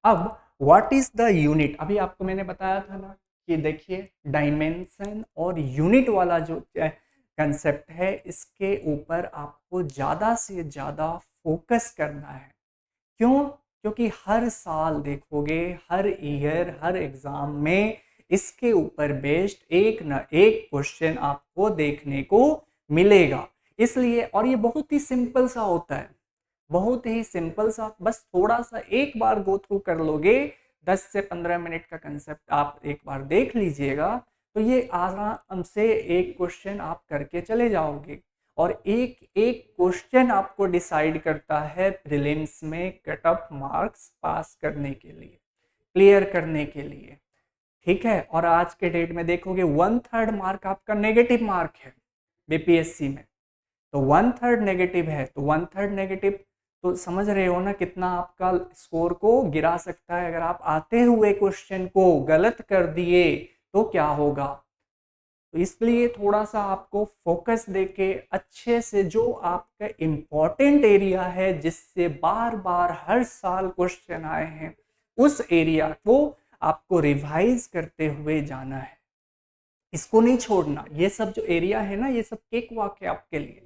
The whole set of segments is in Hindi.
अब व्हाट इज द यूनिट, अभी आपको मैंने बताया था ना कि देखिए डायमेंशन और यूनिट वाला जो कंसेप्ट है इसके ऊपर आपको ज़्यादा से ज़्यादा फोकस करना है। क्यों? क्योंकि हर साल देखोगे, हर ईयर, हर एग्जाम में इसके ऊपर बेस्ड एक ना एक क्वेश्चन आपको देखने को मिलेगा। इसलिए और ये बहुत ही सिंपल सा होता है, बहुत ही सिंपल सा, बस थोड़ा सा एक बार गो थ्रू कर लोगे, 10 से 15 मिनट का कंसेप्ट आप एक बार देख लीजिएगा तो ये आराम से एक क्वेश्चन आप करके चले जाओगे। और एक एक क्वेश्चन आपको डिसाइड करता है प्रीलिम्स में कट ऑफ मार्क्स पास करने के लिए, क्लियर करने के लिए। ठीक है, और आज के डेट में देखोगे 1/3 मार्क आपका नेगेटिव मार्क है बीपीएससी में। तो 1/3 नेगेटिव है, तो 1/3 नेगेटिव तो समझ रहे हो ना कितना आपका स्कोर को गिरा सकता है। अगर आप आते हुए क्वेश्चन को गलत कर दिए तो क्या होगा। तो इसलिए थोड़ा सा आपको फोकस देके अच्छे से जो आपका इम्पोर्टेंट एरिया है जिससे बार बार हर साल क्वेश्चन आए हैं उस एरिया को आपको रिवाइज करते हुए जाना है, इसको नहीं छोड़ना। ये सब जो एरिया है ना ये सब केक वॉक है आपके लिए।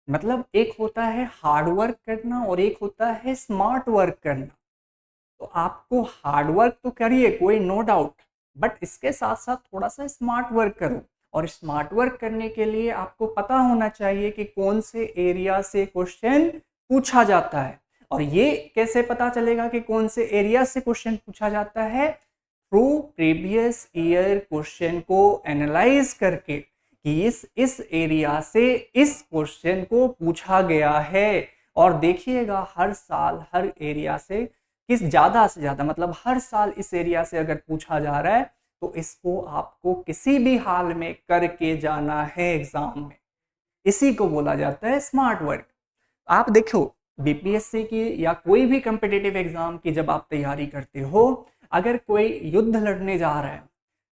मतलब एक होता है हार्ड वर्क करना और एक होता है स्मार्ट वर्क करना। तो आपको हार्ड वर्क तो करिए, कोई नो डाउट, बट इसके साथ साथ थोड़ा सा स्मार्ट वर्क करो। और स्मार्ट वर्क करने के लिए आपको पता होना चाहिए कि कौन से एरिया से क्वेश्चन पूछा जाता है। और ये कैसे पता चलेगा कि कौन से एरिया से क्वेश्चन पूछा जाता है? थ्रू प्रीवियस ईयर क्वेश्चन को एनालाइज करके कि इस एरिया से इस क्वेश्चन को पूछा गया है। और देखिएगा हर साल हर एरिया से किस ज़्यादा से ज़्यादा, मतलब हर साल इस एरिया से अगर पूछा जा रहा है तो इसको आपको किसी भी हाल में करके जाना है एग्जाम में। इसी को बोला जाता है स्मार्ट वर्क। आप देखो बीपीएससी की या कोई भी कम्पिटिटिव एग्जाम की जब आप तैयारी करते हो, अगर कोई युद्ध लड़ने जा रहा है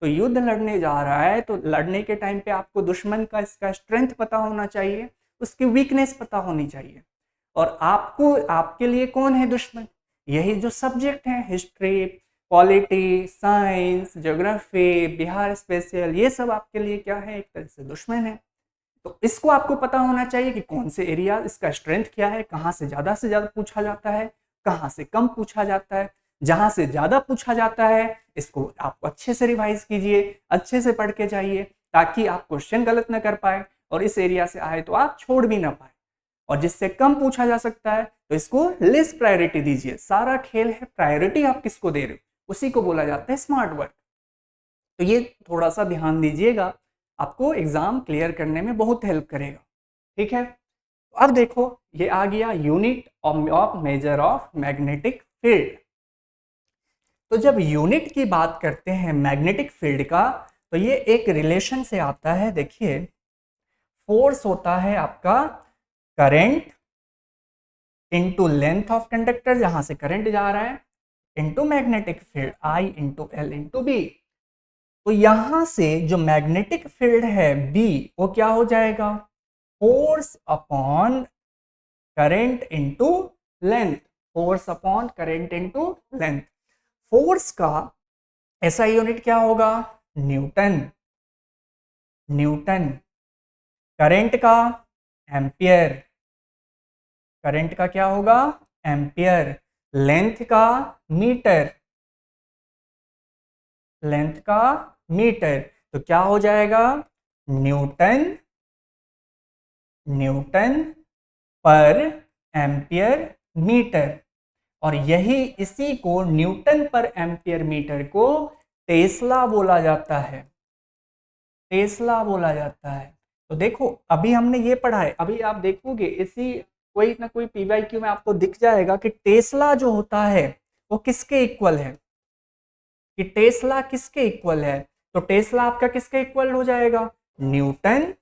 तो युद्ध लड़ने जा रहा है तो लड़ने के टाइम पे आपको दुश्मन का इसका स्ट्रेंथ पता होना चाहिए, उसकी वीकनेस पता होनी चाहिए। और आपको आपके लिए कौन है दुश्मन? यही जो सब्जेक्ट हैं, history, polity, science, geography, Bihar special, ये सब आपके लिए क्या है? एक तरह से दुश्मन है। तो इसको आपको पता होना चाहिए कि कौन से एरिया, इसका स्ट्रेंथ क्या है, कहाँ से ज़्यादा पूछा जाता है, कहाँ से कम पूछा जाता है। जहाँ से ज़्यादा पूछा जाता है इसको आप अच्छे से रिवाइज कीजिए, अच्छे से पढ़ के जाइए ताकि आप क्वेश्चन गलत ना कर पाए, और इस एरिया से आए तो आप छोड़ भी ना पाए। और जिससे कम पूछा जा सकता है तो इसको लेस प्रायोरिटी दीजिए। सारा खेल है प्रायोरिटी आप किसको दे रहे हो, उसी को बोला जाता है स्मार्ट वर्क। तो ये थोड़ा सा ध्यान दीजिएगा, आपको एग्जाम क्लियर करने में बहुत हेल्प करेगा। ठीक है, तो अब देखो ये आ गया unit of measure of magnetic field. तो जब यूनिट की बात करते हैं मैग्नेटिक फील्ड का तो ये एक रिलेशन से आता है। देखिए फोर्स होता है आपका current into length of conductor, जहां से करंट जा रहा है, into magnetic field I into L into B. तो यहां से जो मैग्नेटिक फील्ड है बी वो क्या हो जाएगा? Force upon current into length, force upon current into length. Force का ऐसा यूनिट क्या होगा? Newton, Newton. करंट का एम्पियर, करंट का क्या होगा? एम्पियर। लेंथ का मीटर, लेंथ का मीटर। तो क्या हो जाएगा? न्यूटन, न्यूटन पर एम्पियर मीटर। और यही इसी को न्यूटन पर एम्पियर मीटर को टेस्ला बोला जाता है, टेस्ला बोला जाता है। तो देखो अभी हमने ये पढ़ा है, अभी आप देखोगे इसी कोई ना कोई पीवाईक्यू में आपको दिख जाएगा कि टेस्ला जो होता है वो किसके इक्वल है, कि टेस्ला किसके इक्वल है। तो टेस्ला आपका किसके इक्वल हो जाएगा? न्यूटन,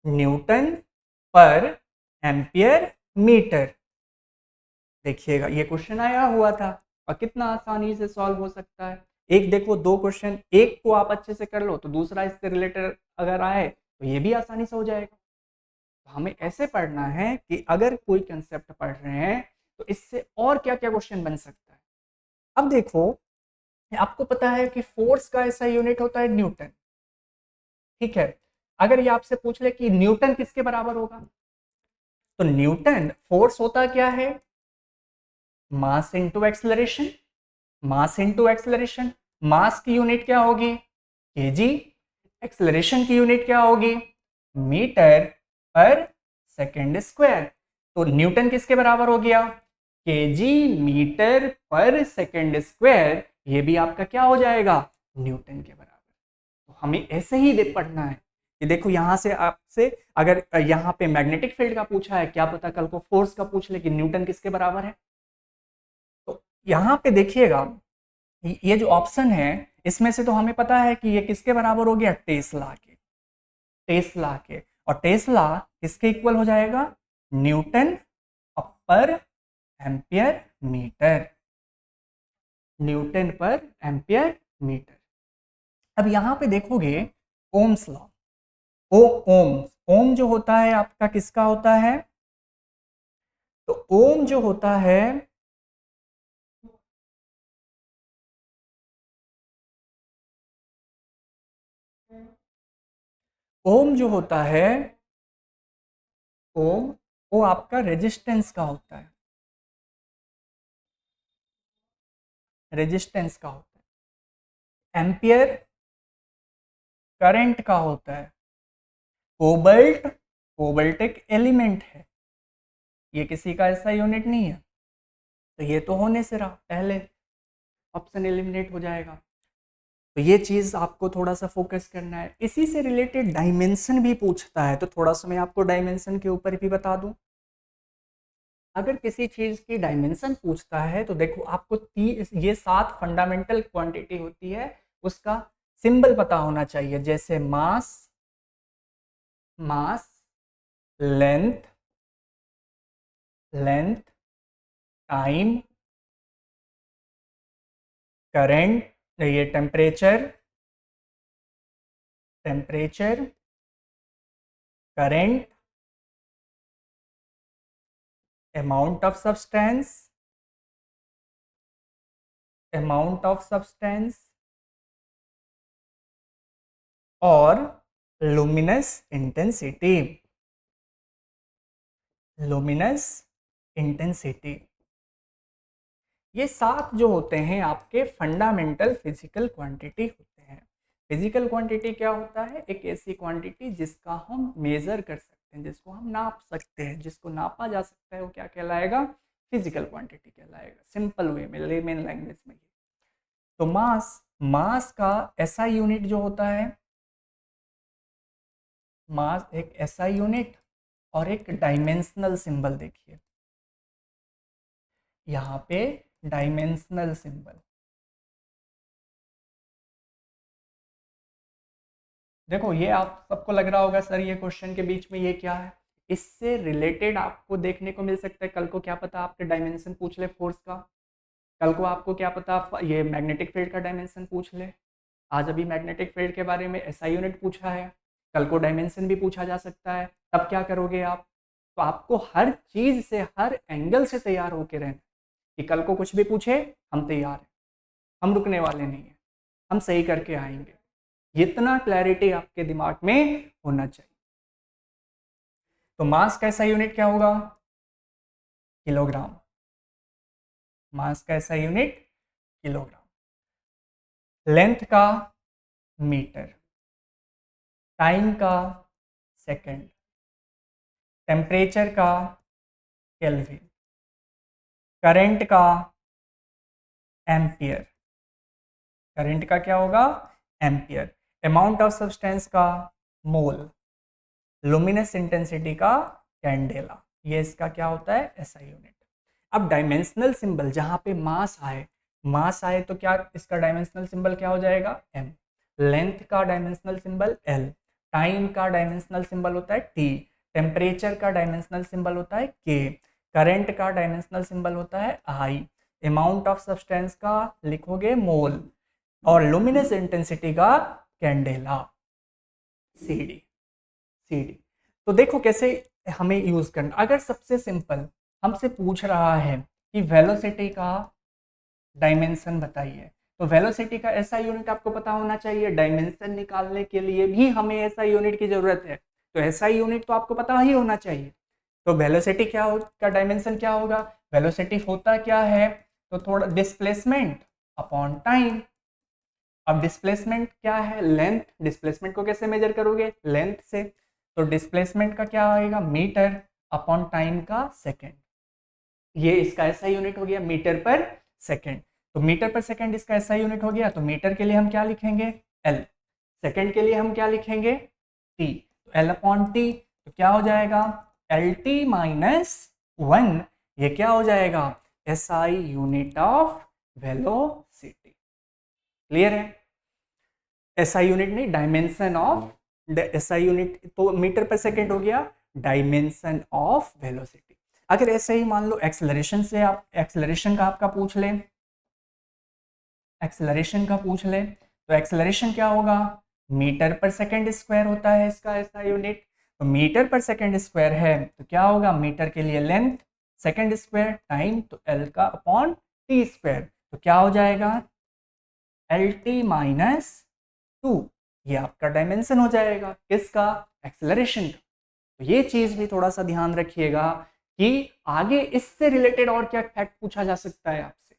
न्यूटन पर एम्पियर मीटर। देखिएगा ये क्वेश्चन आया हुआ था और कितना आसानी से सॉल्व हो सकता है। एक देखो दो क्वेश्चन, एक को आप अच्छे से कर लो तो दूसरा इससे रिलेटेड अगर आए तो ये भी आसानी से हो जाएगा। तो हमें ऐसे पढ़ना है कि अगर कोई कंसेप्ट पढ़ रहे हैं तो इससे और क्या क्या क्वेश्चन बन सकता है। अब देखो, आपको पता है कि फोर्स का ऐसा यूनिट होता है न्यूटन, ठीक है। अगर ये आपसे पूछ ले कि न्यूटन किसके बराबर होगा, तो न्यूटन फोर्स होता क्या है, mass into acceleration. Mass into acceleration, mass की यूनिट क्या होगी, केजी। एक्सेलरेशन की यूनिट क्या होगी, मीटर पर सेकेंड स्क्वायर। तो न्यूटन किसके बराबर हो गया, केजी मीटर पर सेकेंड स्क्वायर। ये भी आपका क्या हो जाएगा, न्यूटन के बराबर। तो हमें ऐसे ही पढ़ना है कि देखो यहां से आपसे अगर यहाँ पे मैग्नेटिक फील्ड का पूछा है, क्या पता कल को फोर्स का पूछ ले कि न्यूटन किसके बराबर है। तो यहाँ पे देखिएगा, ये जो ऑप्शन है इसमें से तो हमें पता है कि ये किसके बराबर हो गया, टेस्ला के। टेस्ला के, और टेस्ला किसके इक्वल हो जाएगा, न्यूटन पर एम्पियर मीटर। न्यूटन पर एम्पियर मीटर। अब यहां पे देखोगे ओम्स लॉ। ओ ओम, ओम जो होता है आपका किसका होता है, तो ओम जो होता है ओम जो होता है ओम, वो आपका रेजिस्टेंस का होता है, रेजिस्टेंस का होता है। एम्पियर करंट का होता है। कोबल्ट, कोबल्ट एक एलिमेंट है, ये किसी का ऐसा यूनिट नहीं है। तो ये तो होने से रहा, पहले ऑप्शन एलिमिनेट हो जाएगा। तो ये चीज आपको थोड़ा सा फोकस करना है। इसी से रिलेटेड डायमेंशन भी पूछता है, तो थोड़ा सा मैं आपको डायमेंशन के ऊपर भी बता दूं। अगर किसी चीज की डायमेंशन पूछता है तो देखो आपको ये 7 फंडामेंटल क्वांटिटी होती है, उसका सिंबल पता होना चाहिए, जैसे मास, मास, लेंथ, लेंथ, टाइम, करंट, ये temperature, temperature, current, amount of substance, amount of substance, और लुमिनस इंटेंसिटी, लुमिनस इंटेंसिटी। ये 7 जो होते हैं आपके फंडामेंटल फिजिकल क्वांटिटी होते हैं। फिजिकल क्वांटिटी क्या होता है, एक ऐसी क्वांटिटी जिसका हम मेजर कर सकते हैं, जिसको हम नाप सकते हैं, जिसको नापा जा सकता है, वो क्या कहलाएगा, फिजिकल क्वांटिटी कहलाएगा, सिंपल वे में, लेमन लैंग्वेज में। तो मास, मास का एसआई यूनिट जो होता है, मास एक एसआई यूनिट और एक डायमेंशनल सिंबल। देखिए यहाँ पे डायमेंशनल सिंबल, देखो ये आप सबको लग रहा होगा सर ये क्वेश्चन के बीच में ये क्या है। इससे रिलेटेड आपको देखने को मिल सकता है, कल को क्या पता आपके डायमेंशन पूछ ले फोर्स का, कल को आपको क्या पता ये मैग्नेटिक फील्ड का डायमेंशन पूछ ले। आज अभी मैग्नेटिक फील्ड के बारे में एसआई यूनिट पूछा है, कल को डायमेंशन भी पूछा जा सकता है, तब क्या करोगे आप। तो आपको हर चीज से, हर एंगल से तैयार होके रहना कि कल को कुछ भी पूछे हम तैयार हैं, हम रुकने वाले नहीं हैं, हम सही करके आएंगे। इतना क्लैरिटी आपके दिमाग में होना चाहिए। तो मास का ऐसा यूनिट क्या होगा, किलोग्राम। मास का ऐसा यूनिट किलोग्राम। लेंथ का मीटर, टाइम का सेकंड, टेम्परेचर का केल्विन, करंट का एम्पियर, करंट का क्या होगा, एम्पियर, अमाउंट ऑफ सब्सटेंस का मोल, लुमिनस इंटेंसिटी का कैंडेला। ये इसका क्या होता है, एसआई यूनिट। अब डायमेंशनल सिंबल जहां पे मास आए, मास आए तो क्या इसका डायमेंशनल सिंबल क्या हो जाएगा, एम। लेंथ का डायमेंशनल सिंबल एल, टाइम का डायमेंशनल सिंबल होता है टी, टेम्परेचर का डायमेंशनल सिंबल होता है के, करंट का डायमेंशनल सिंबल होता है आई, अमाउंट ऑफ सब्सटेंस का लिखोगे मोल, और लुमिनस इंटेंसिटी का candela, C D. C D. तो देखो कैसे हमें यूज करना। अगर सबसे सिंपल हमसे पूछ रहा है कि वेलोसिटी का डायमेंशन बताइए। तो वेलोसिटी का ऐसा यूनिट आपको पता होना चाहिए, डायमेंशन निकालने के लिए भी हमें ऐसा यूनिट की जरूरत है, तो ऐसा यूनिट तो आपको पता ही होना चाहिए। तो वेलोसिटी क्या हो, का डायमेंशन क्या होगा, वेलोसिटी होता क्या है, तो थोड़ा डिस्प्लेसमेंट अपॉन टाइम। अब डिस्प्लेसमेंट क्या है, लेंथ, डिस्प्लेसमेंट को कैसे मेजर करोगे, लेंथ से, तो डिस्प्लेसमेंट का क्या आएगा, मीटर अपॉन टाइम का सेकेंड। ये इसका ऐसा यूनिट हो गया मीटर पर सेकेंड। तो मीटर पर सेकेंड इसका ऐसा यूनिट हो गया, तो मीटर के लिए हम क्या लिखेंगे, एल, सेकेंड के लिए हम क्या लिखेंगे, टी, तो एल अपॉन टी, तो क्या हो जाएगा, एल टी माइनस वन, ये क्या हो जाएगा, S I unit of velocity. Clear है, एसआई यूनिट नहीं, डायमेंशन ऑफ, एसआई यूनिट तो मीटर पर सेकेंड हो गया, डायमेंशन ऑफ वेलोसिटी। अगर ऐसे ही मान लो एक्सेलरेशन से, आप एक्सेलरेशन का आपका पूछ ले, एक्सेलरेशन का पूछ ले, तो एक्सेलरेशन क्या होगा, मीटर पर सेकेंड स्क्वायर होता है इसका ऐसा यूनिट। तो मीटर पर सेकेंड स्क्वायर है तो क्या होगा, मीटर के लिए लेंथ, सेकेंड स्क्वायर टाइम, तो एल का अपॉन टी स्क्वायर, तो क्या हो जाएगा, एल टी माइनस 2, ये आपका डायमेंशन हो जाएगा किसका, एक्सेलरेशन का। तो ये चीज भी थोड़ा सा ध्यान रखिएगा कि आगे इससे रिलेटेड और क्या फैक्ट पूछा जा सकता है आपसे।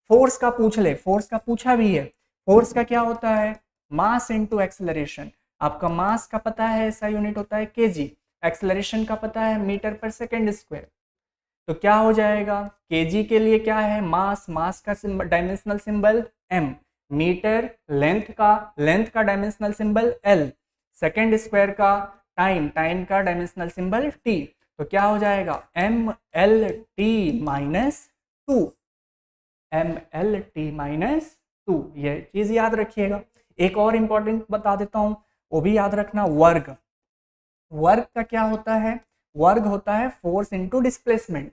फोर्स का पूछ ले, फोर्स का पूछा भी है, फोर्स का क्या होता है, मास इनटू एक्सेलरेशन। आपका मास का पता है, ऐसा यूनिट होता है केजी, एक्सेलरेशन का पता है मीटर पर सेकेंड स्क्वायर। तो क्या हो जाएगा, केजी के लिए क्या है, मास, मास का dimensional symbol M, metre length का dimensional symbol L, second square का टाइम, टाइम का डायमेंशनल सिंबल टी, तो क्या हो जाएगा, M L T minus two, M L T minus two, ये चीज याद रखिएगा। एक और इंपॉर्टेंट बता देता हूं, वो भी याद रखना, वर्ग, वर्ग का क्या होता है, वर्ग होता है फोर्स इनटू डिस्प्लेसमेंट।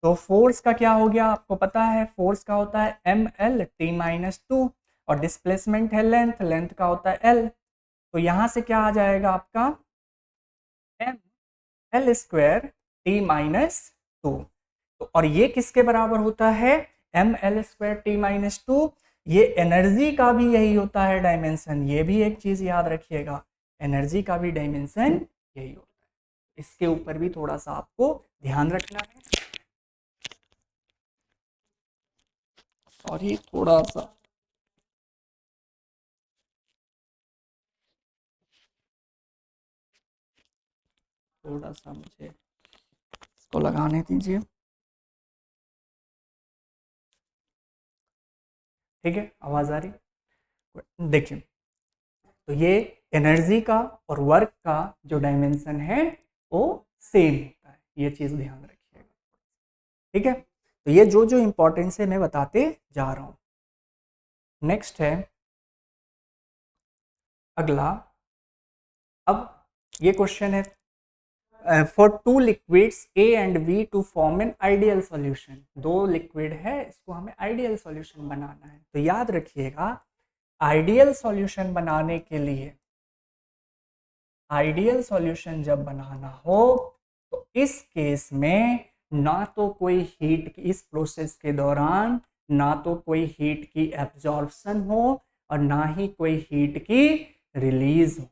तो फोर्स का क्या हो गया, आपको पता है, फोर्स का होता है M L T minus two, और डिस्प्लेसमेंट है लेंथ, लेंथ का होता है एल। तो यहां से क्या आ जाएगा आपका, M L square T minus two. तो और ये किसके बराबर होता है, M L square T minus two, ये एनर्जी का भी यही होता है डायमेंशन, ये भी एक चीज याद रखिएगा, एनर्जी का भी डायमेंशन यही होता है। इसके ऊपर भी थोड़ा सा आपको ध्यान रखना है। सॉरी, थोड़ा सा मुझे इसको लगाने दीजिए, ठीक है, आवाज आ रही, देखिए, तो ये एनर्जी का और वर्क का जो डायमेंशन है वो सेम होता है, ये चीज ध्यान रखिएगा, ठीक है। तो ये जो जो इंपॉर्टेंस है मैं बताते जा रहा हूं। नेक्स्ट है अगला, अब ये क्वेश्चन है, for two liquids A and B to form an ideal solution, दो लिक्विड है, इसको हमें आइडियल सॉल्यूशन बनाना है। तो याद रखिएगा, आइडियल सॉल्यूशन बनाने के लिए, आइडियल सॉल्यूशन जब बनाना हो तो इस केस में ना तो कोई हीट की, इस प्रोसेस के दौरान ना तो कोई हीट की एब्जॉर्प्शन हो और ना ही कोई हीट की रिलीज हो,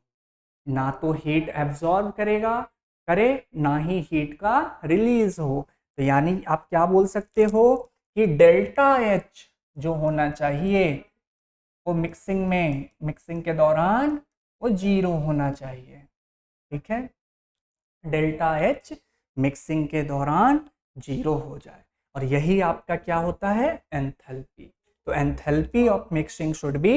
ना तो हीट एब्जॉर्ब करेगा करे, ना ही हीट का रिलीज हो। तो यानी आप क्या बोल सकते हो कि डेल्टा एच जो होना चाहिए वो मिक्सिंग के दौरान वो जीरो होना चाहिए, ठीक है, डेल्टा एच मिक्सिंग के दौरान जीरो हो जाए, और यही आपका क्या होता है, एंथैल्पी। तो enthalpy of mixing should be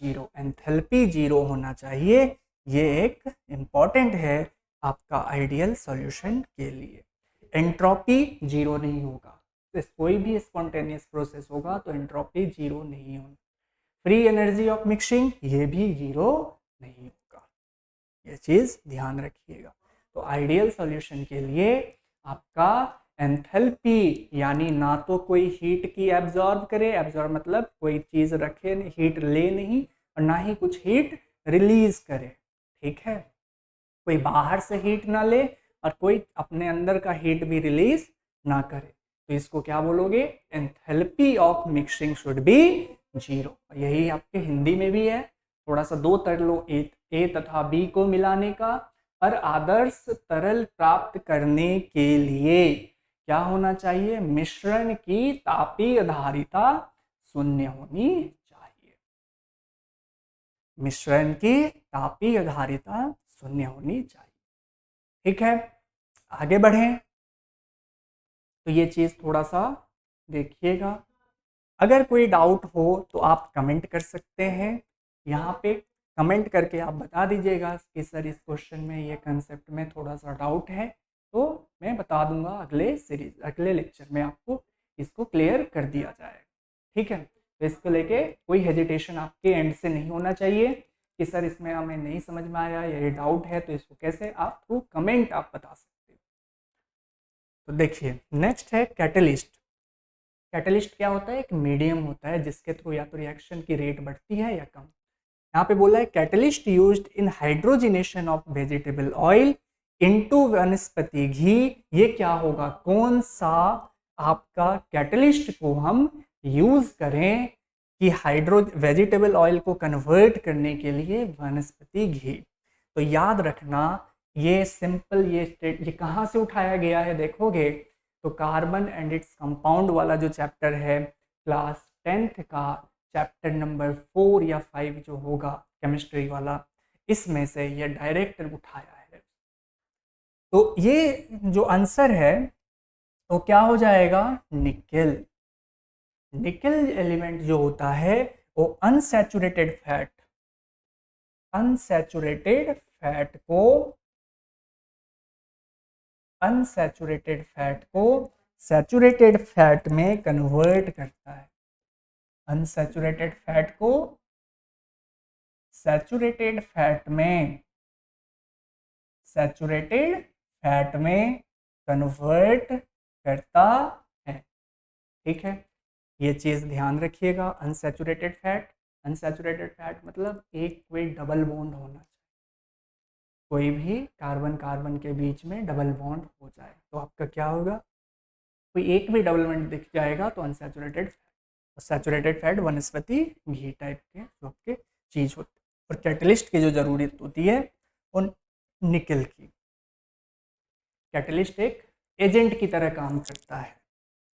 zero, enthalpy zero होना चाहिए, ये एक इम्पॉर्टेंट है आपका आइडियल सॉल्यूशन के लिए। एंट्रोपी जीरो नहीं होगा, तो कोई भी स्पॉन्टेनियस प्रोसेस होगा तो एंट्रोपी जीरो नहीं होगी, फ्री एनर्जी ऑफ मिक्सिंग ये भी जीरो नहीं होगा, ये चीज ध्यान रखिएगा। तो आइडियल सॉल्यूशन के लिए आपका एंथैल्पी, यानी ना तो कोई हीट की एब्जॉर्ब करे, एब्जॉर्ब मतलब कोई चीज रखे, हीट ले नहीं, और ना ही कुछ हीट रिलीज करे, ठीक है, कोई बाहर से हीट ना ले और कोई अपने अंदर का हीट भी रिलीज ना करे, तो इसको क्या बोलोगे, enthalpy of mixing should be 0। यही आपके हिंदी में भी है, थोड़ा सा दो तरलों ए तथा बी को मिलाने का, और आदर्श तरल प्राप्त करने के लिए क्या होना चाहिए, मिश्रण की तापीय धारिता शून्य होनी चाहिए। मिश्रण की तापीय धारिता शून्य होनी चाहिए। ठीक है, आगे बढ़ें। तो ये चीज थोड़ा सा देखिएगा। अगर कोई डाउट हो तो आप कमेंट कर सकते हैं यहाँ पे, कमेंट करके आप बता दीजिएगा कि सर इस क्वेश्चन में ये कंसेप्ट में थोड़ा सा डाउट है, तो मैं बता दूंगा अगले सीरीज अगले लेक्चर में आपको इसको क्लियर कर दिया जाएगा। ठीक है, तो इसको लेके कोई हेजिटेशन आपके एंड से नहीं होना चाहिए कि सर इसमें हमें नहीं समझ में आया या ये डाउट है, तो इसको कैसे आप थ्रू कमेंट आप बता सकते हो। तो देखिए नेक्स्ट है कैटलिस्ट। कैटलिस्ट क्या होता है, एक मीडियम होता है जिसके थ्रू या तो रिएक्शन की रेट बढ़ती है या कम। यहाँ पे बोला है catalyst used in hydrogenation of vegetable oil into वनस्पति घी। ये क्या होगा, कौन सा आपका कैटलिस्ट को हम यूज करें कि वेजिटेबल ऑयल को कन्वर्ट करने के लिए वनस्पति घी। तो याद रखना ये सिंपल ये कहाँ से उठाया गया है देखोगे तो कार्बन एंड इट्स कंपाउंड वाला जो चैप्टर है क्लास 10th का चैप्टर नंबर 4 या 5 जो होगा केमिस्ट्री वाला, इसमें से ये डायरेक्ट उठाया है। तो ये जो आंसर है तो क्या हो जाएगा, निकेल। निकेल एलिमेंट जो होता है वो अनसैचुरेटेड फैट को सैचुरेटेड फैट में कन्वर्ट करता है। अनसैचुरेटेड फैट को सैचुरेटेड फैट में कन्वर्ट करता है। ठीक है, ये चीज ध्यान रखिएगा। अनसैचुरेटेड फैट मतलब एक कोई डबल बॉन्ड होना चाहिए, कोई भी कार्बन कार्बन के बीच में डबल बॉन्ड हो जाए तो आपका क्या होगा, कोई एक भी डबल बॉन्ड दिख जाएगा तो अनसैचुरेटेड फैट। सैचुरेटेड फैट वनस्पति घी टाइप के जो आपके चीज होते हैं। और कैटलिस्ट की जो जरूरत होती है उन निकेल की। कैटलिस्ट एक एजेंट की तरह काम करता है,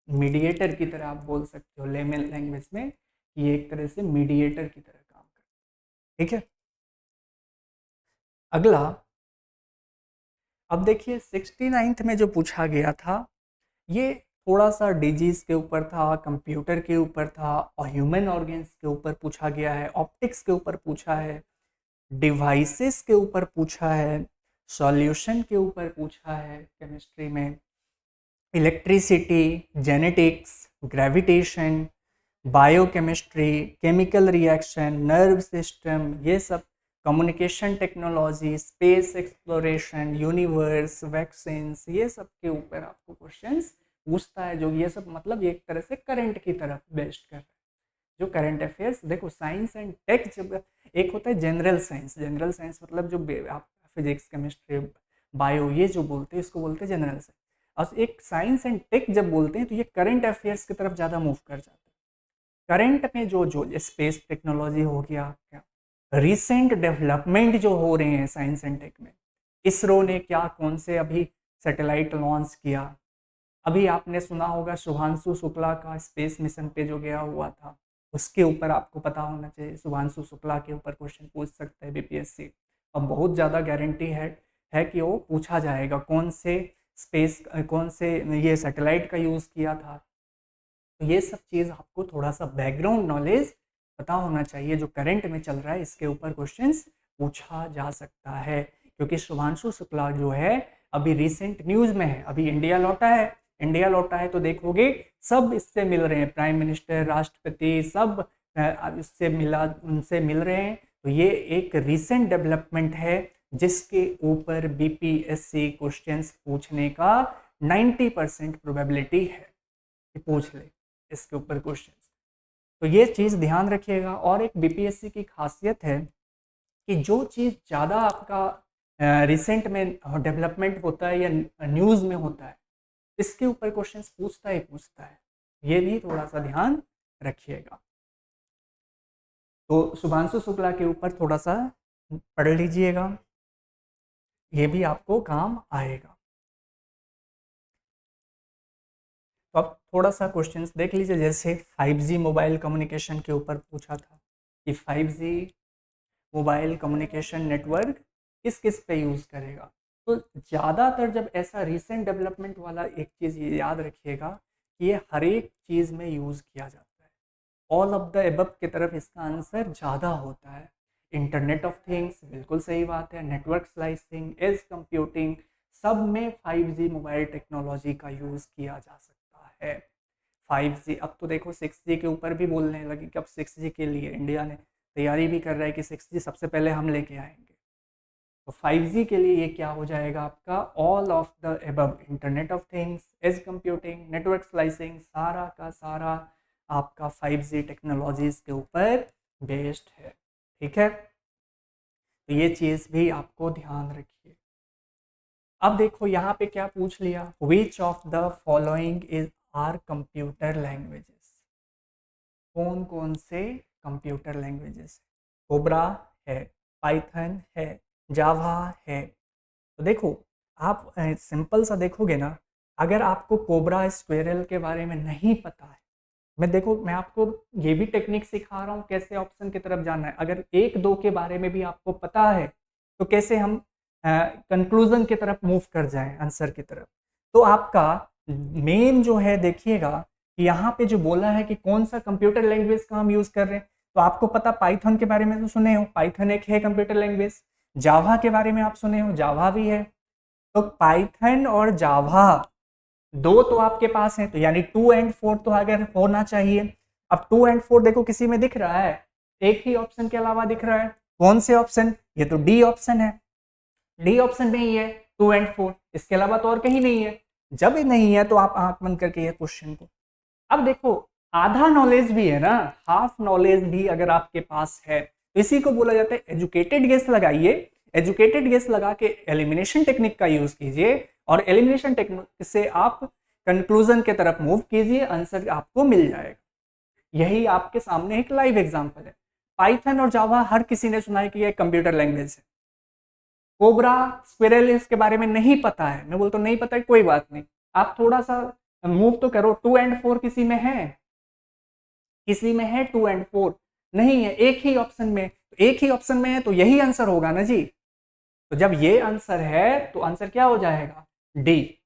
मीडिएटर की तरह आप बोल सकते हो लेमन लैंग्वेज में, ये एक तरह से मीडिएटर की तरह काम करता है। ठीक है, अगला अब देखिए 69th में जो पूछा गया था ये थोड़ा सा डिजीज के ऊपर था, कंप्यूटर के ऊपर था और ह्यूमन ऑर्गन्स के ऊपर पूछा गया है, ऑप्टिक्स के ऊपर पूछा है, डिवाइसेस के ऊपर पूछा है, सॉल्यूशन के ऊपर पूछा है केमिस्ट्री में, electricity, genetics, gravitation, biochemistry, chemical reaction, nerve system, ये सब, communication technology, space exploration, universe, vaccines, ये सब के ऊपर आपको क्वेश्चंस पूछता है। जो ये सब मतलब एक तरह से करंट की तरफ बेस्ड कर रहा है, जो करंट अफेयर्स। देखो साइंस एंड टेक जब एक होता है जनरल साइंस मतलब जो आप फिजिक्स केमिस्ट्री बायो ये जो बोलते हैं इसको बोलते हैं जनरल साइंस, और एक साइंस एंड टेक जब बोलते हैं तो ये करंट अफेयर्स की तरफ ज़्यादा मूव कर जाते हैं। करंट में जो स्पेस टेक्नोलॉजी हो गया, क्या रिसेंट डेवलपमेंट जो हो रहे हैं साइंस एंड टेक में, इसरो ने क्या कौन से अभी सैटेलाइट लॉन्च किया, अभी आपने सुना होगा शुभांशु शुक्ला का स्पेस मिशन पे जो गया हुआ था, उसके ऊपर आपको पता होना चाहिए। शुभांशु शुक्ला के ऊपर क्वेश्चन पूछ सकता है बीपीएससी, अब बहुत ज़्यादा गारंटी है कि वो पूछा जाएगा कौन से ये सैटेलाइट का यूज़ किया था। तो ये सब चीज़ आपको थोड़ा सा बैकग्राउंड नॉलेज पता होना चाहिए, जो करंट में चल रहा है इसके ऊपर क्वेश्चंस पूछा जा सकता है। क्योंकि शुभांशु शुक्ला जो है अभी रिसेंट न्यूज़ में है, अभी इंडिया लौटा है तो देखोगे सब इससे मिल रहे हैं, प्राइम मिनिस्टर, राष्ट्रपति, सब उनसे मिल रहे हैं। तो ये एक रिसेंट डेवलपमेंट है जिसके ऊपर बीपीएससी क्वेश्चंस पूछने का 90% प्रोबेबिलिटी है कि पूछ ले इसके ऊपर क्वेश्चंस। तो ये चीज़ ध्यान रखिएगा। और एक बीपीएससी की खासियत है कि जो चीज़ ज़्यादा आपका रिसेंट में डेवलपमेंट होता है या न्यूज़ में होता है इसके ऊपर क्वेश्चंस पूछता ही पूछता है, ये भी थोड़ा सा ध्यान रखिएगा। तो शुभांशु शुक्ला के ऊपर थोड़ा सा पढ़ लीजिएगा, ये भी आपको काम आएगा। तो अब थोड़ा सा क्वेश्चंस देख लीजिए, जैसे 5G मोबाइल कम्युनिकेशन के ऊपर पूछा था कि 5G मोबाइल कम्युनिकेशन नेटवर्क किस किस पे यूज़ करेगा। तो ज़्यादातर जब ऐसा रिसेंट डेवलपमेंट वाला एक चीज़ ये याद रखिएगा कि ये हर एक चीज़ में यूज़ किया जाता है। ऑल ऑफ द एबव की तरफ इसका आंसर ज़्यादा होता है। इंटरनेट ऑफ थिंग्स बिल्कुल सही बात है, नेटवर्क स्लाइसिंग, एज कंप्यूटिंग, सब में 5G मोबाइल टेक्नोलॉजी का यूज़ किया जा सकता है। 5G अब तो देखो 6G के ऊपर भी बोलने लगे कि अब 6G के लिए इंडिया ने तैयारी भी कर रहा है कि 6G सबसे पहले हम लेके आएंगे। तो 5G के लिए ये क्या हो जाएगा आपका, all of the above, internet of things, edge computing, network slicing, सारा का सारा आपका 5G टेक्नोलॉजीज के ऊपर बेस्ड है। ठीक है, तो ये चीज़ भी आपको ध्यान रखिए। अब देखो यहाँ पे क्या पूछ लिया, which of the following is are computer languages, कौन कौन से कंप्यूटर लैंग्वेजेस, कोबरा है, पाइथन है, जावा है। तो देखो आप सिंपल सा देखोगे ना, अगर आपको कोबरा स्क्वेरल के बारे में नहीं पता है, मैं आपको ये भी टेक्निक सिखा रहा हूँ कैसे ऑप्शन की तरफ जाना है। अगर एक दो के बारे में भी आपको पता है तो कैसे हम कंक्लूजन की तरफ मूव कर जाएं, आंसर की तरफ। तो आपका मेन जो है देखिएगा कि यहाँ पे जो बोला है कि कौन सा कंप्यूटर लैंग्वेज का हम यूज कर रहे हैं, तो आपको पता पाइथन के बारे में तो सुने हो, पाइथन एक है कंप्यूटर लैंग्वेज। जावा के बारे में आप सुने हो, जावा भी है। तो पाइथन और जावा दो तो आपके पास है, तो यानी 2 एंड 4 तो अगर होना चाहिए। अब 2 एंड 4 देखो किसी में दिख रहा है, एक ही ऑप्शन के अलावा दिख रहा है, कौन से ऑप्शन, ये तो डी ऑप्शन है, डी ऑप्शन में ही है 2 एंड 4, इसके अलावा तो और कहीं नहीं है। जब नहीं है तो आप आंख बंद करके ये क्वेश्चन को, अब देखो आधा नॉलेज भी है ना, हाफ नॉलेज भी अगर आपके पास है तो इसी को बोला जाता है एजुकेटेड गेस लगाइए। एजुकेटेड गेस लगा के एलिमिनेशन टेक्निक का यूज कीजिए और एलिमिनेशन टेक्निक से आप कंक्लूजन के तरफ मूव कीजिए, आंसर आपको मिल जाएगा। यही आपके सामने एक लाइव एग्जांपल है। पाइथन और जावा हर किसी ने सुना है कि ये कंप्यूटर लैंग्वेज है। कोबरा स्क्विरल इसके बारे में नहीं पता है, मैं बोलता हूँ नहीं पता है कोई बात नहीं, आप थोड़ा सा मूव तो करो। 2 एंड 4 किसी में है, किसी में है 2 एंड 4 नहीं है, एक ही ऑप्शन में, तो एक ही ऑप्शन में है तो यही आंसर होगा ना जी। तो जब ये आंसर है तो आंसर क्या हो जाएगा, D.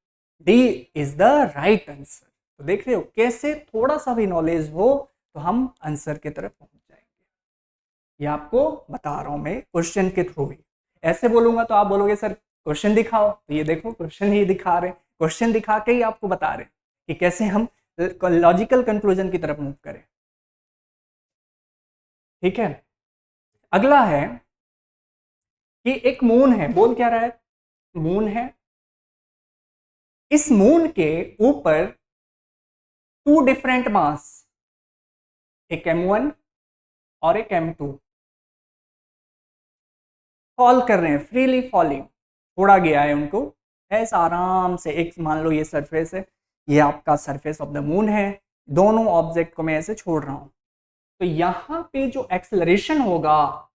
D is the right answer. तो देख रहे हो कैसे थोड़ा सा भी नॉलेज हो तो हम आंसर की तरफ पहुंच जाएंगे। ये आपको बता रहा हूं मैं क्वेश्चन के थ्रू ही। ऐसे बोलूंगा तो आप बोलोगे सर क्वेश्चन दिखाओ, तो ये देखो क्वेश्चन ही दिखा रहे, क्वेश्चन दिखा के ही आपको बता रहे कि कैसे हम लॉजिकल कंक्लूजन की तरफ मूव करें। ठीक है, अगला है कि एक मून है, बोल क्या रहा है, मून है, इस मून के ऊपर 2 डिफरेंट मास, एक M1 और एक M2 फॉल कर रहे हैं, फ्रीली फॉलिंग, छोड़ा गया है उनको ऐसा आराम से। एक मान लो ये सरफेस है, ये आपका सरफेस ऑफ द मून है, दोनों ऑब्जेक्ट को मैं ऐसे छोड़ रहा हूं, तो यहाँ पे जो एक्सेलरेशन होगा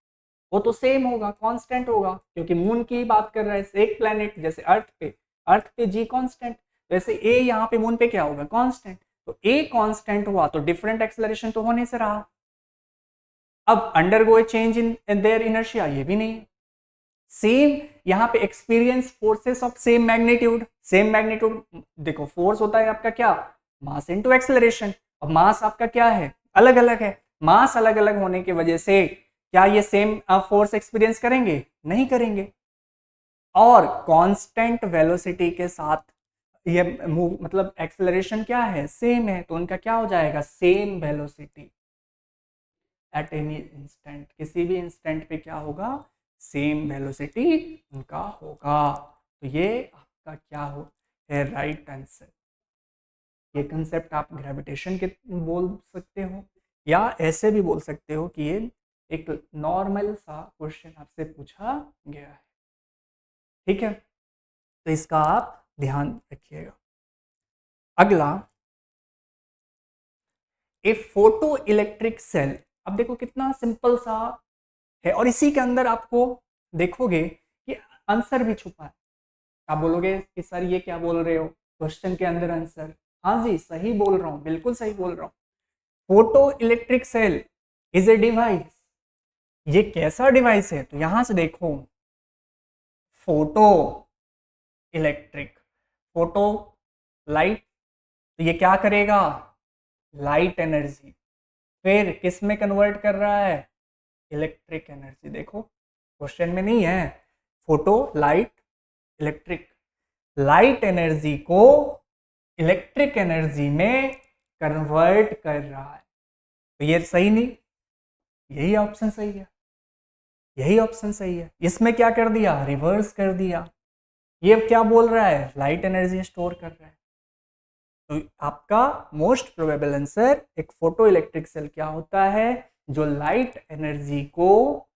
वो तो सेम होगा, कांस्टेंट होगा, क्योंकि मून की बात कर रहा है, एक प्लेनेट जैसे अर्थ पे जी कांस्टेंट, वैसे ए यहाँ पे मून पे क्या होगा, कांस्टेंट। तो ए कांस्टेंट हुआ तो डिफरेंट एक्सेलरेशन तो होने से रहा। अब undergo change in their inertia, ये भी नहीं है। सेम यहाँ पे experience forces of same magnitude, same magnitude, देखो फोर्स होता है आपका क्या, मास इनटू एक्सेलरेशन, और मास आपका क्या है, अलग अलग है। मास अलग अलग होने की वजह से क्या ये सेम फोर्स एक्सपीरियंस करेंगे, नहीं करेंगे। और कांस्टेंट वेलोसिटी के साथ ये मूव, मतलब एक्सेलरेशन क्या है, सेम है, तो उनका क्या हो जाएगा, same velocity at any instant, किसी भी इंस्टेंट पे क्या होगा, सेम वेलोसिटी उनका होगा। तो ये आपका क्या हो है, राइट आंसर। ये कंसेप्ट आप ग्रेविटेशन के बोल सकते हो या ऐसे भी बोल सकते हो कि ये एक नॉर्मल सा क्वेश्चन आपसे पूछा गया है। ठीक है, तो इसका आप ध्यान रखिएगा। अगला, ए फोटो इलेक्ट्रिक सेल। अब देखो कितना सिंपल सा है, और इसी के अंदर आपको देखोगे कि आंसर भी छुपा है। आप बोलोगे कि सर ये क्या बोल रहे हो, क्वेश्चन के अंदर आंसर। हाँ जी, सही बोल रहा हूँ, बिल्कुल सही बोल रहा हूँ। Photoelectric cell is a device. ये कैसा डिवाइस है, तो यहां से देखो, फोटो इलेक्ट्रिक, फोटो लाइट, तो ये क्या करेगा, लाइट एनर्जी फिर किस में कन्वर्ट कर रहा है, इलेक्ट्रिक एनर्जी। देखो क्वेश्चन में नहीं है, photo light electric, light energy को इलेक्ट्रिक एनर्जी में कन्वर्ट कर रहा है। तो ये सही नहीं, यही ऑप्शन सही है, यही ऑप्शन सही है। इसमें क्या कर दिया, रिवर्स कर दिया। ये क्या बोल रहा है, लाइट एनर्जी स्टोर कर रहा है। तो आपका मोस्ट प्रोबेबल आंसर एक फोटो इलेक्ट्रिक सेल क्या होता है, जो लाइट एनर्जी को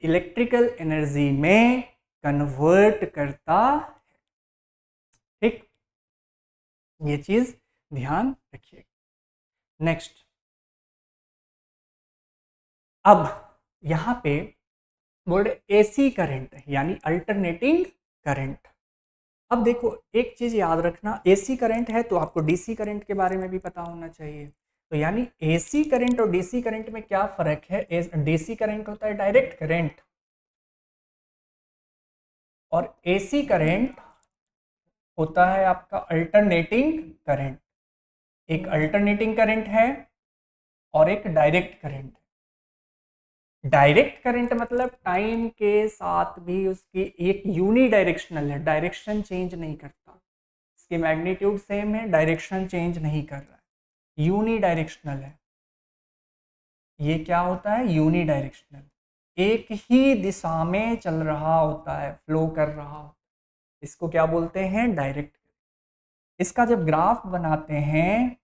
इलेक्ट्रिकल एनर्जी में कन्वर्ट करता है। ठीक, ये चीज ध्यान रखिए। नेक्स्ट, अब यहां पे बोल रहे एसी करंट यानी अल्टरनेटिंग करंट। अब देखो एक चीज याद रखना, एसी करंट है तो आपको डीसी करंट के बारे में भी पता होना चाहिए। तो यानी एसी करंट और डीसी करंट में क्या फर्क है, डीसी करंट होता है डायरेक्ट करंट, और एसी करंट होता है आपका अल्टरनेटिंग करंट। एक अल्टरनेटिंग करंट है और एक डायरेक्ट करंट है। डायरेक्ट करंट मतलब टाइम के साथ भी उसकी एक यूनी डायरेक्शनल है, डायरेक्शन चेंज नहीं करता, इसकी मैग्नीट्यूड सेम है, डायरेक्शन चेंज नहीं कर रहा है, यूनी डायरेक्शनल है। ये क्या होता है, यूनी डायरेक्शनल, एक ही दिशा में चल रहा होता है, फ्लो कर रहा होता है, इसको क्या बोलते हैं, डायरेक्ट। इसका जब ग्राफ बनाते हैं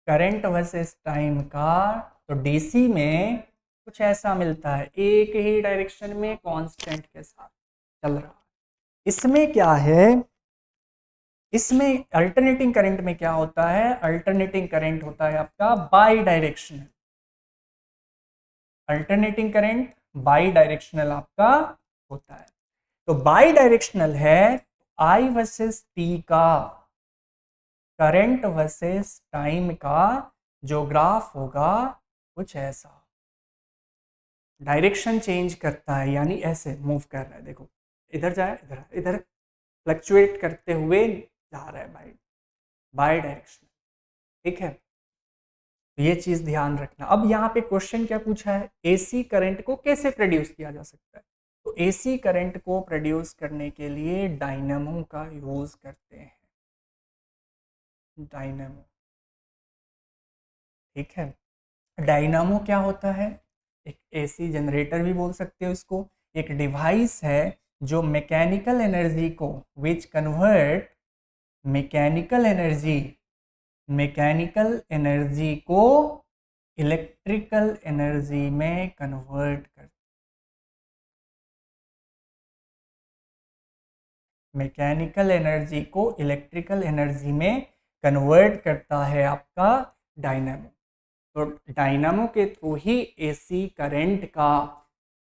करंट वर्सेस टाइम का, तो डीसी में कुछ ऐसा मिलता है, एक ही डायरेक्शन में कांस्टेंट के साथ चल रहा है। इसमें क्या है, इसमें अल्टरनेटिंग करंट में क्या होता है, अल्टरनेटिंग करंट होता है आपका by directional, alternating current by directional आपका होता है। तो बाई डायरेक्शनल है, आई वर्सेस टी का, करंट वर्सेस टाइम का जो ग्राफ होगा कुछ ऐसा, डायरेक्शन चेंज करता है, यानी ऐसे मूव कर रहा है, देखो इधर जाए इधर इधर, फ्लक्चुएट करते हुए जा रहा है बाई बाई डायरेक्शन। ठीक है, तो ये चीज ध्यान रखना। अब यहाँ पे क्वेश्चन क्या पूछा है, एसी करंट को कैसे प्रोड्यूस किया जा सकता है। तो एसी करंट को प्रोड्यूस करने के लिए डायनामो का यूज करते हैं, डायनामो। ठीक है, डायनामो क्या होता है, एक एसी जनरेटर भी बोल सकते हो इसको, एक डिवाइस है जो मैकेनिकल एनर्जी को, which convert mechanical energy, mechanical energy को इलेक्ट्रिकल एनर्जी में कन्वर्ट कर, मैकेनिकल एनर्जी को इलेक्ट्रिकल एनर्जी में कन्वर्ट करता है आपका डायनामो। तो डायनामो के थ्रू ही एसी करंट का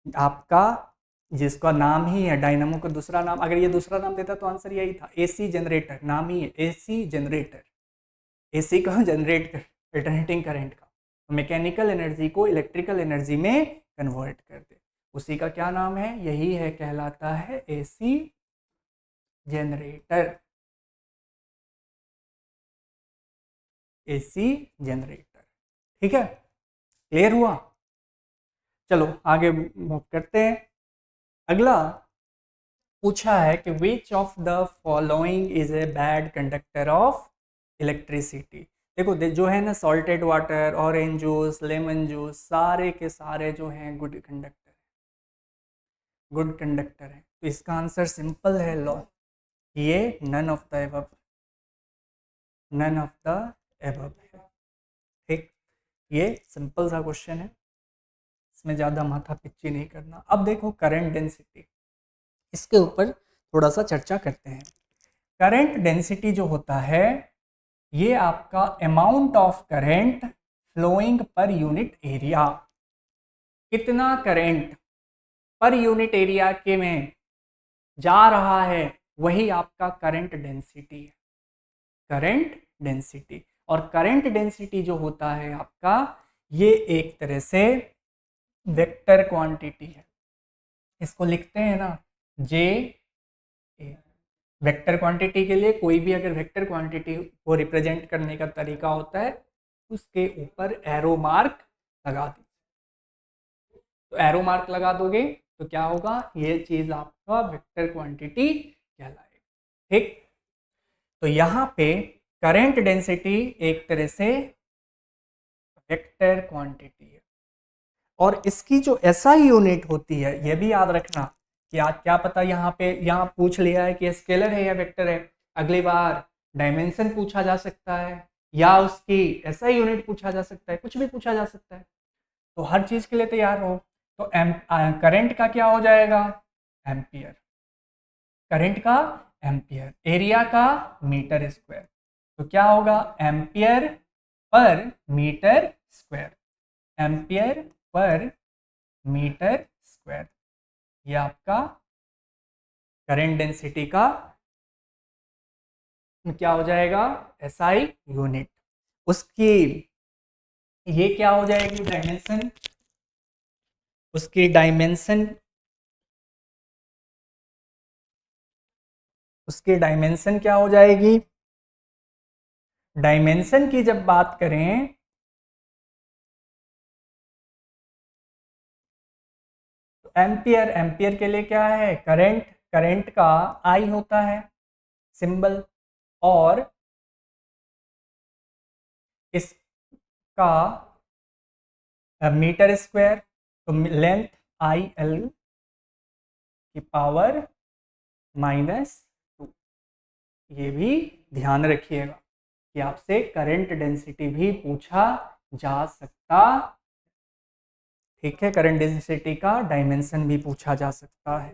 आपका, जिसका नाम ही है डायनामो का दूसरा नाम, अगर ये दूसरा नाम देता तो आंसर यही था, एसी जनरेटर, नाम ही है एसी जनरेटर, एसी का जनरेट कर, अल्टरनेटिंग करंट का, मैकेनिकल एनर्जी को इलेक्ट्रिकल एनर्जी में कन्वर्ट कर दे, उसी का क्या नाम है, यही है, कहलाता है एसी जनरेटर, एसी जनरेटर। ठीक है, क्लियर हुआ। चलो आगे मूव करते हैं। अगला पूछा है कि विच of the following is a bad conductor of electricity. देखो जो है ना, salted water, orange juice, lemon juice, सारे के सारे जो हैं गुड कंडक्टर, गुड कंडक्टर है। तो इसका आंसर सिंपल है, लॉ, ये none of the above, none of the above है। ठीक, ये सिंपल सा क्वेश्चन है, इसमें ज़्यादा माथा पिच्ची नहीं करना। अब देखो करंट डेंसिटी, इसके ऊपर थोड़ा सा चर्चा करते हैं। करंट डेंसिटी जो होता है ये आपका amount of current flowing per unit area, कितना करंट पर यूनिट एरिया के में जा रहा है वही आपका करंट डेंसिटी है, करंट डेंसिटी। और करंट डेंसिटी जो होता है आपका ये एक तरह से वेक्टर क्वांटिटी है, इसको लिखते हैं ना जे। वेक्टर क्वांटिटी के लिए कोई भी अगर वेक्टर क्वांटिटी को रिप्रेजेंट करने का तरीका होता है उसके ऊपर एरो मार्क लगा दीजिए, तो एरो मार्क लगा दोगे तो क्या होगा, ये चीज आपका वेक्टर क्वांटिटी कहलाएगा। ठीक, तो यहाँ पे करंट डेंसिटी एक तरह से वेक्टर क्वांटिटी है, और इसकी जो एसआई यूनिट होती है ये भी याद रखना कि आज क्या पता यहाँ पे यहाँ पूछ लिया है कि स्केलर है या वेक्टर है, अगली बार डायमेंशन पूछा जा सकता है या उसकी एसआई यूनिट पूछा जा सकता है, कुछ भी पूछा जा सकता है। तो हर चीज के लिए तैयार हो। तो करंट का क्या हो जाएगा, एम्पियर, करंट का एम्पियर, एरिया का मीटर स्क्वायर, तो क्या होगा ampere per metre square, ampere per metre square, ये आपका करंट डेंसिटी का क्या हो जाएगा, एसआई यूनिट। उसकी ये क्या हो जाएगी डायमेंशन, उसकी डायमेंशन, उसकी डायमेंशन क्या हो जाएगी, डायमेंशन की जब बात करें तो एम्पियर, एम्पियर के लिए क्या है करंट, करंट का आई होता है सिंबल, और इसका मीटर स्क्वायर, तो लेंथ आई एल की पावर -2। ये भी ध्यान रखिएगा कि आपसे करंट डेंसिटी भी पूछा जा सकता, ठीक है, करंट डेंसिटी का डायमेंशन भी पूछा जा सकता है।